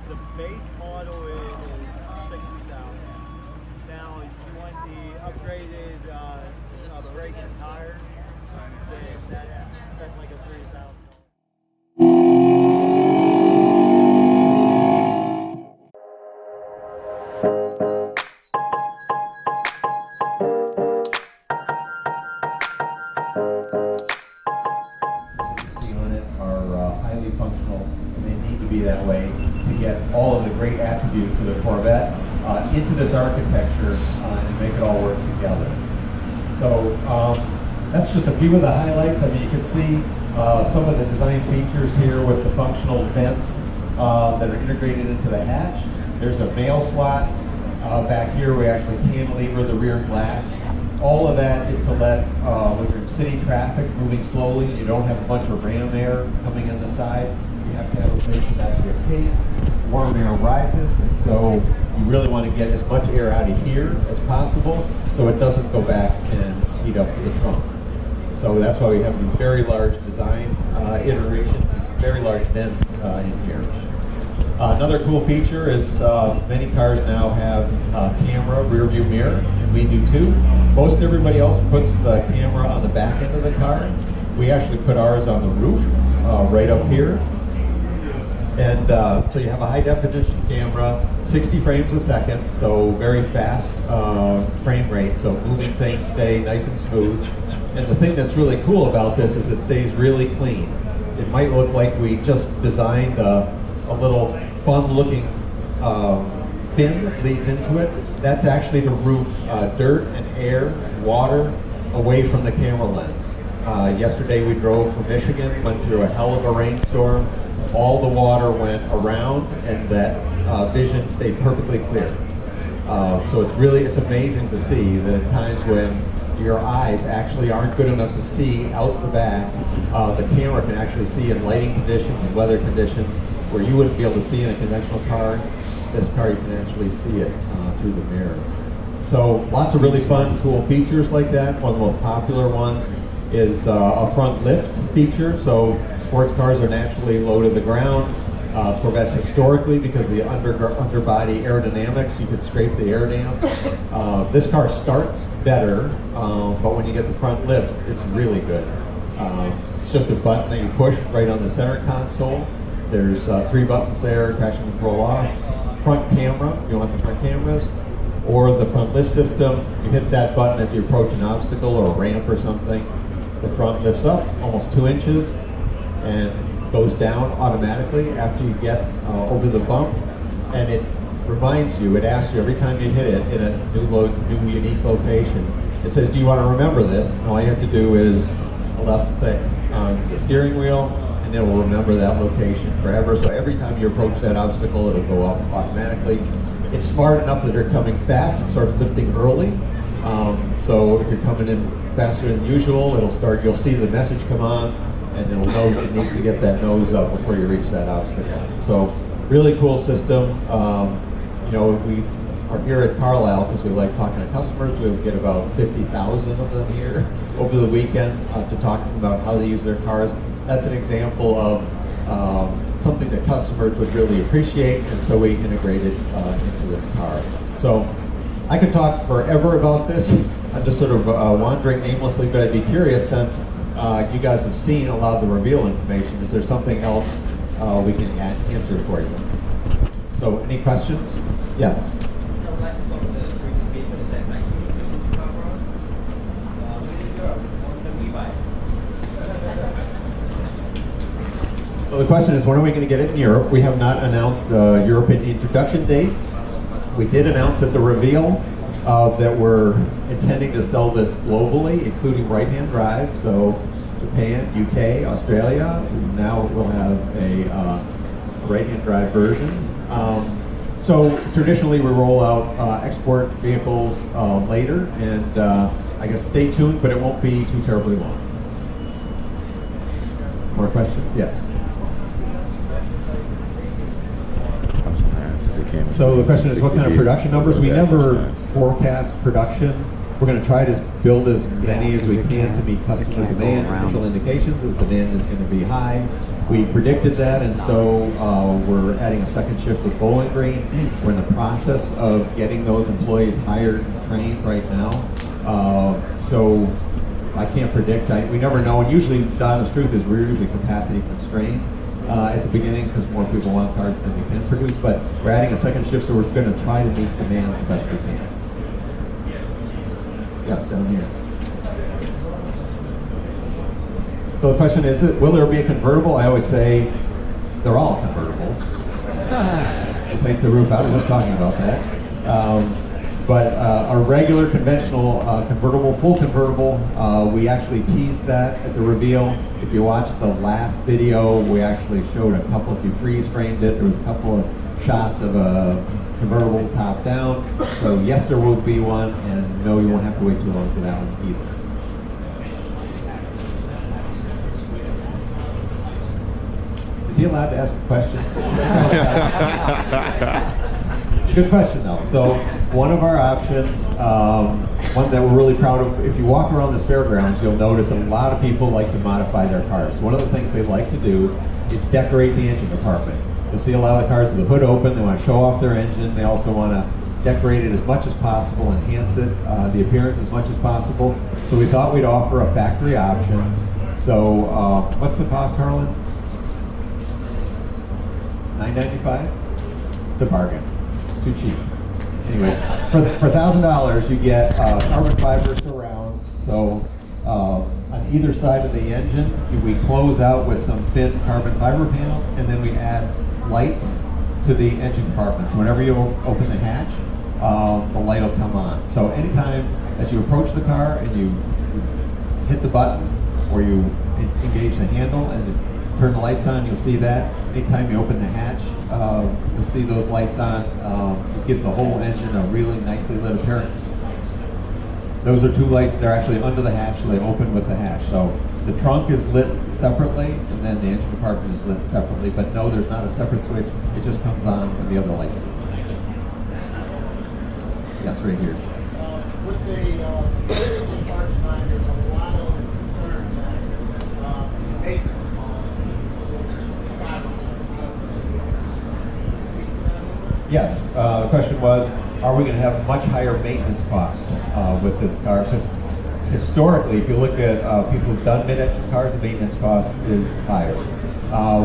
The base model is 60,000. Now, if you want the upgraded brakes and tires, then that's like a $3,000. Functional, and they need to be that way to get all of the great attributes of the Corvette into this architecture and make it all work together. So that's just a few of the highlights. I mean, you can see some of the design features here with the functional vents that are integrated into the hatch. There's a mail slot back here. We actually cantilever the rear glass. All of that is to let, when you're in city traffic moving slowly, you don't have a bunch of ram air coming in the side. You have to have a place for that to escape. Warm air rises, and so you really want to get as much air out of here as possible so it doesn't go back and heat up the trunk. So that's why we have these very large design iterations, these very large vents in here. Another cool feature is many cars now have camera rear view mirror, and we do too. Most everybody else puts the camera on the back end of the car. We actually put ours on the roof, right up here. And so you have a high definition camera, 60 frames a second, so very fast frame rate, so moving things stay nice and smooth. And the thing that's really cool about this is it stays really clean. It might look like we just designed a little fun looking fin that leads into it. That's actually to route dirt and air and water away from the camera lens. Yesterday we drove from Michigan, went through a hell of a rainstorm. All the water went around and that vision stayed perfectly clear. So it's amazing to see that at times when your eyes actually aren't good enough to see out the back, the camera can actually see in lighting conditions and weather conditions where you wouldn't be able to see in a conventional car. This car, you can actually see it through the mirror. So lots of really fun, cool features like that. One of the most popular ones is a front lift feature. So sports cars are naturally low to the ground. Corvettes historically, because of the underbody aerodynamics, you could scrape the air dams. This car starts better, but when you get the front lift, it's really good. It's just a button that you push right on the center console. There's 3 buttons there, traction control off. Front camera, you want the front cameras, or the front lift system. You hit that button as you approach an obstacle or a ramp or something. The front lifts up almost 2 inches and goes down automatically after you get over the bump. And it reminds you, it asks you every time you hit it in a new unique location. It says, do you want to remember this? And all you have to do is a left click on the steering wheel, and it will remember that location forever. So every time you approach that obstacle, it'll go up automatically. It's smart enough that they're coming fast. It starts lifting early. So if you're coming in faster than usual, you'll see the message come on, and it'll know it needs to get that nose up before you reach that obstacle. So really cool system. You know, we are here at Carlisle because we like talking to customers. We'll get about 50,000 of them here over the weekend to talk to them about how they use their cars. That's an example of something that customers would really appreciate, and so we integrated into this car. So I could talk forever about this. I'm just sort of wandering aimlessly, but I'd be curious, since you guys have seen a lot of the reveal information, is there something else we can answer for you? So any questions? Yes? So the question is, when are we going to get it in Europe? We have not announced European introduction date. We did announce at the reveal that we're intending to sell this globally, including right-hand drive. So Japan, UK, Australia. Now we'll have a right-hand drive version. So traditionally we roll out export vehicles later, and I guess stay tuned, but it won't be too terribly long. More questions? Yes. So the question is, what kind of production numbers? We never forecast production We're going to try to build as many as we can to meet customer demand. Initial indications is demand is going to be high. We predicted that, and so we're adding a second shift with Bowling Green. We're in the process of getting those employees hired and trained right now. So I can't predict. We never know. And usually, the honest truth is we're usually capacity constrained at the beginning because more people want cars than we can produce. But we're adding a second shift, so we're going to try to meet demand as best we can. Yes, down here. So the question is, will there be a convertible? I always say they're all convertibles. We'll take the roof out. I was talking about that. But a regular, conventional convertible, full convertible, we actually teased that at the reveal. If you watched the last video, we actually showed a couple, if you freeze framed it, there was a couple of shots of a convertible top down. So yes, there will be one, and no, you won't have to wait too long for that one either. Is he allowed to ask a question? Good question though. So one of our options, one that we're really proud of, if you walk around this fairgrounds, you'll notice a lot of people like to modify their cars. One of the things they like to do is decorate the engine compartment. You'll see a lot of the cars with the hood open. They want to show off their engine. They also want to decorate it as much as possible, enhance it, the appearance as much as possible. So we thought we'd offer a factory option. So what's the cost, Harlan? $995? It's a bargain. It's too cheap. Anyway, for $1,000 you get carbon fiber surrounds. So on either side of the engine, we close out with some thin carbon fiber panels, and then we add lights to the engine compartment. So whenever you open the hatch, the light will come on. So anytime as you approach the car and you hit the button or you engage the handle and turn the lights on, you'll see that. Anytime you open the hatch, you'll see those lights on. It gives the whole engine a really nicely lit appearance. Those are two lights. They're actually under the hatch, so they open with the hatch. So the trunk is lit separately, and then the engine compartment is lit separately. But no, there's not a separate switch. It just comes on when the other lights are. Yes, right here. With the engine parts line, there's a lot of concerns that maintenance costs. Yes, the question was, are we going to have much higher maintenance costs with this car? Because historically, if you look at people who've done mid-engine cars, the maintenance cost is higher.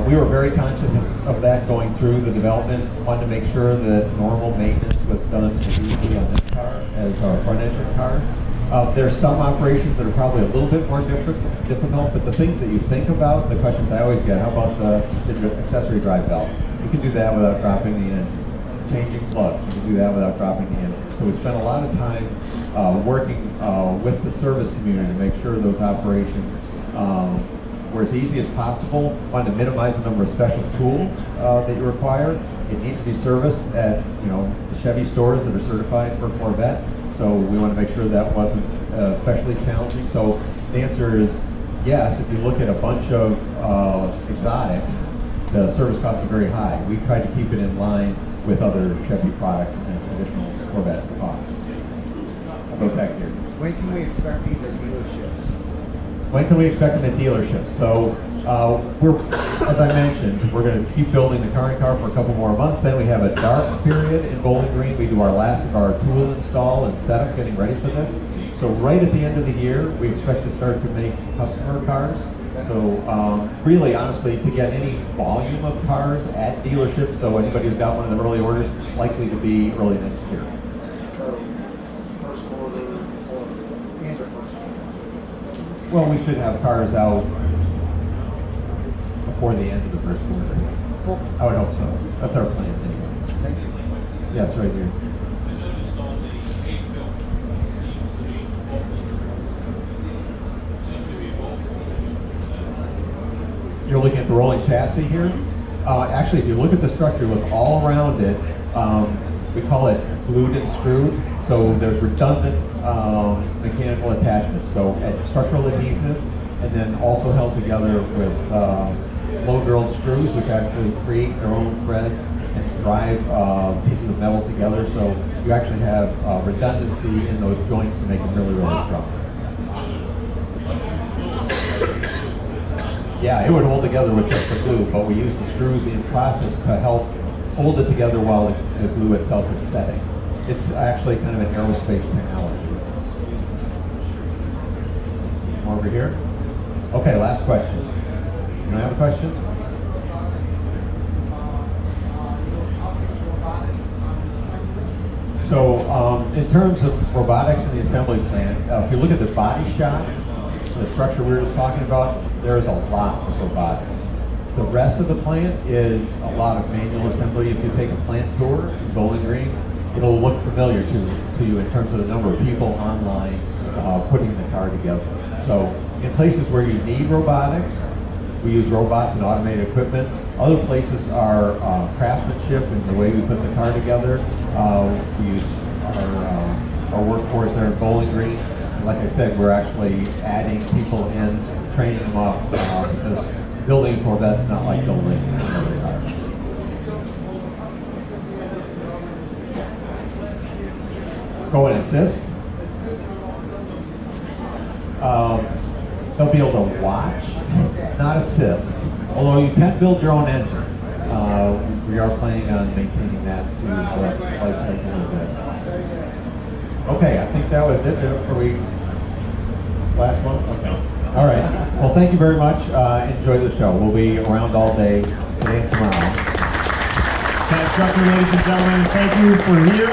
We were very conscious of that going through the development. Wanted to make sure that normal maintenance was done as easily on this car as our front-engine car. There's some operations that are probably a little bit more difficult, but the things that you think about, the questions I always get, how about the accessory drive valve? You can do that without dropping the engine. Changing plugs, you can do that without dropping the engine. So we spent a lot of time working with the service community to make sure those operations were as easy as possible. Wanted to minimize the number of special tools that you require. It needs to be serviced at the Chevy stores that are certified for Corvette. So we want to make sure that wasn't especially challenging. So the answer is yes. If you look at a bunch of exotics, the service costs are very high. We tried to keep it in line with other Chevy products and traditional Corvette costs. I'll go back here. When can we expect these at dealerships? When can we expect them at dealerships? So as I mentioned, we're going to keep building the current car for a couple more months. Then we have a dark period in Bowling Green. We do our last of our tool install and setup, getting ready for this. So right at the end of the year, we expect to start to make customer cars. So really, honestly, to get any volume of cars at dealerships, so anybody who's got one of the early orders, likely to be early next year. So, first order, Well, we should have cars out before the end of the first quarter. I would hope so. That's our plan anyway. Thank you. Yes, right here. You're looking at the rolling chassis here. Actually, if you look at the structure, look all around it, we call it glued and screwed. So there's redundant mechanical attachments. So structural adhesive, and then also held together with low drilled screws, which actually create their own threads and drive pieces of metal together. So you actually have redundancy in those joints to make them really, really strong. Yeah, it would hold together with just the glue, but we use the screws in process to help hold it together while the glue itself is setting. It's actually kind of an aerospace technology. Over here. Okay, last question. You don't have a question? So, in terms of robotics in the assembly plant, if you look at the body shop, the structure we were just talking about, there is a lot of robotics. The rest of the plant is a lot of manual assembly. If you take a plant tour in Bowling Green, it'll look familiar to you in terms of the number of people online putting the car together. So in places where you need robotics, we use robots and automated equipment. Other places are craftsmanship in the way we put the car together. We use our workforce there in Bowling Green. Like I said, we're actually adding people in, training them up, because building a Corvette is not like building another car. Go and assist. They'll be able to watch, not assist. Although you can build your own engine. We are planning on maintaining that to the life cycle of this. Okay, I think that was it. Are we last one? Okay. All right. Well, thank you very much. Enjoy the show. We'll be around all day today and tomorrow. Thanks, Chucker, ladies and gentlemen. Thank you for here.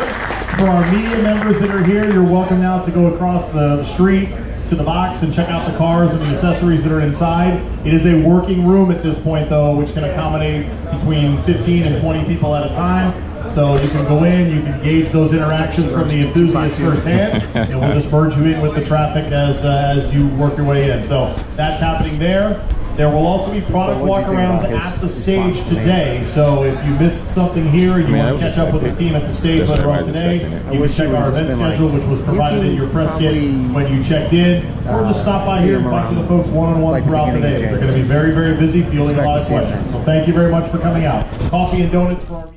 For our media members that are here, you're welcome now to go across the street to the box and check out the cars and the accessories that are inside. It is a working room at this point, though, which can accommodate between 15 and 20 people at a time. So you can go in, you can gauge those interactions from the enthusiasts firsthand, and we'll just merge you in with the traffic as you work your way in. So that's happening there. There will also be product walkarounds at the stage today. So if you missed something here and you want to catch up with the team at the stage later on today, you can check our event schedule, which was provided in your press kit when you checked in, or just stop by here and talk to the folks one-on-one throughout the day. They're going to be very, very busy, fielding a lot of questions. So thank you very much for coming out. Coffee and donuts for our